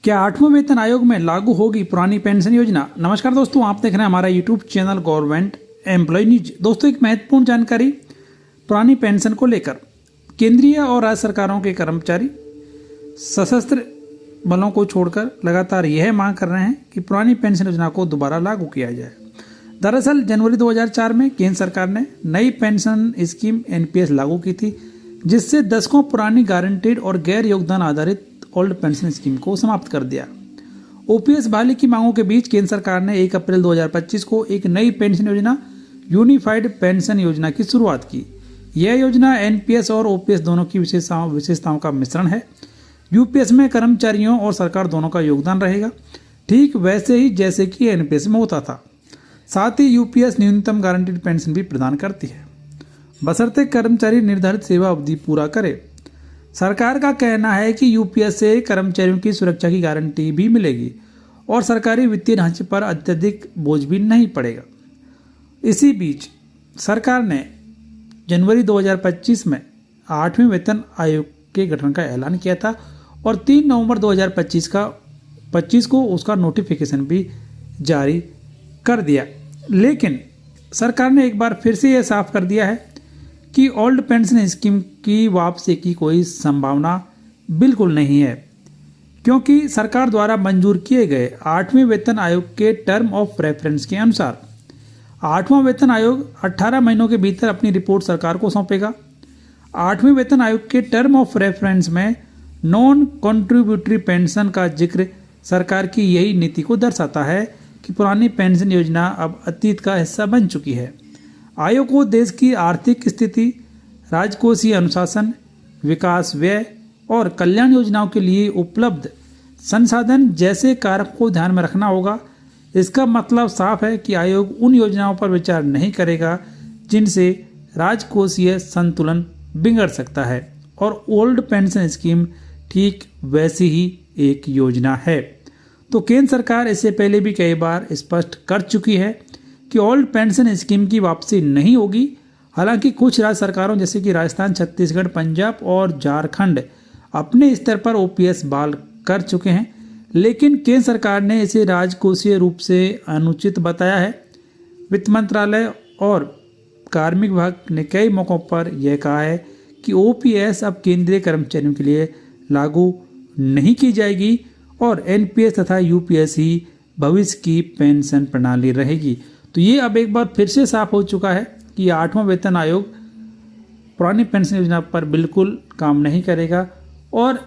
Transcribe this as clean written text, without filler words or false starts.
क्या 8वें वेतन आयोग में लागू होगी पुरानी पेंशन योजना। नमस्कार दोस्तों, आप देख रहे हैं हमारा YouTube channel government employ news. दोस्तों, एक महत्वपूर्ण जानकारी पुरानी पेंशन को लेकर। केंद्रीय और राज्य सरकारों के कर्मचारी सशस्त्र बलों को छोड़कर लगातार यह मांग कर रहे हैं कि पुरानी पेंशन योजना को दोबारा लागू किया जाए। दरअसल जनवरी 2004 में केंद्र सरकार ने नई पेंशन स्कीम एनपीएस लागू की थी, जिससे दशकों पुरानी गारंटीड और गैर योगदान आधारित ओल्ड पेंशन स्कीम को समाप्त कर दिया। ओपीएस बहाली की मांगों के बीच केंद्र सरकार ने 1 अप्रैल 2025 को एक नई पेंशन योजना यूनिफाइड पेंशन योजना की शुरुआत की। यह योजना एनपीएस और ओपीएस दोनों की विशेषताओं का मिश्रण है। यूपीएस में कर्मचारियों और सरकार दोनों का योगदान रहेगा, ठीक वैसे ही जैसे कि एनपीएस में होता था। साथ ही यूपीएस न्यूनतम गारंटीड पेंशन भी प्रदान करती है, बशर्ते कर्मचारी निर्धारित सेवा अवधि पूरा करे। सरकार का कहना है कि यूपीएस से कर्मचारियों की सुरक्षा की गारंटी भी मिलेगी और सरकारी वित्तीय ढांचे पर अत्यधिक बोझ भी नहीं पड़ेगा। इसी बीच सरकार ने जनवरी 2025 में 8वें वेतन आयोग के गठन का ऐलान किया था और 3 नवंबर 2025 को उसका नोटिफिकेशन भी जारी कर दिया। लेकिन सरकार ने एक बार फिर से यह साफ कर दिया है कि ओल्ड पेंशन स्कीम की वापसी की कोई संभावना बिल्कुल नहीं है, क्योंकि सरकार द्वारा मंजूर किए गए 8वें वेतन आयोग के टर्म ऑफ रेफरेंस के अनुसार 8वां वेतन आयोग 18 महीनों के भीतर अपनी रिपोर्ट सरकार को सौंपेगा। 8वें वेतन आयोग के टर्म ऑफ रेफरेंस में नॉन कॉन्ट्रीब्यूटरी पेंशन का जिक्र सरकार की यही नीति को दर्शाता है कि पुरानी पेंशन योजना अब अतीत का हिस्सा बन चुकी है। आयोग को देश की आर्थिक स्थिति, राजकोषीय अनुशासन, विकास व्यय और कल्याण योजनाओं के लिए उपलब्ध संसाधन जैसे कारक को ध्यान में रखना होगा। इसका मतलब साफ है कि आयोग उन योजनाओं पर विचार नहीं करेगा जिनसे राजकोषीय संतुलन बिगड़ सकता है, और ओल्ड पेंशन स्कीम ठीक वैसी ही एक योजना है। तो केंद्र सरकार इससे पहले भी कई बार स्पष्ट कर चुकी है कि ओल्ड पेंशन स्कीम की वापसी नहीं होगी। हालांकि कुछ राज्य सरकारों जैसे कि राजस्थान, छत्तीसगढ़, पंजाब और झारखंड अपने स्तर पर ओपीएस बहाल कर चुके हैं, लेकिन केंद्र सरकार ने इसे राजकोषीय रूप से अनुचित बताया है। वित्त मंत्रालय और कार्मिक विभाग ने कई मौकों पर यह कहा है कि ओपीएस अब केंद्रीय कर्मचारियों के लिए लागू नहीं की जाएगी और एनपीएस तथा यूपीएस ही भविष्य की पेंशन प्रणाली रहेगी। तो ये अब एक बार फिर से साफ हो चुका है कि 8वां वेतन आयोग पुरानी पेंशन योजना पर बिल्कुल काम नहीं करेगा और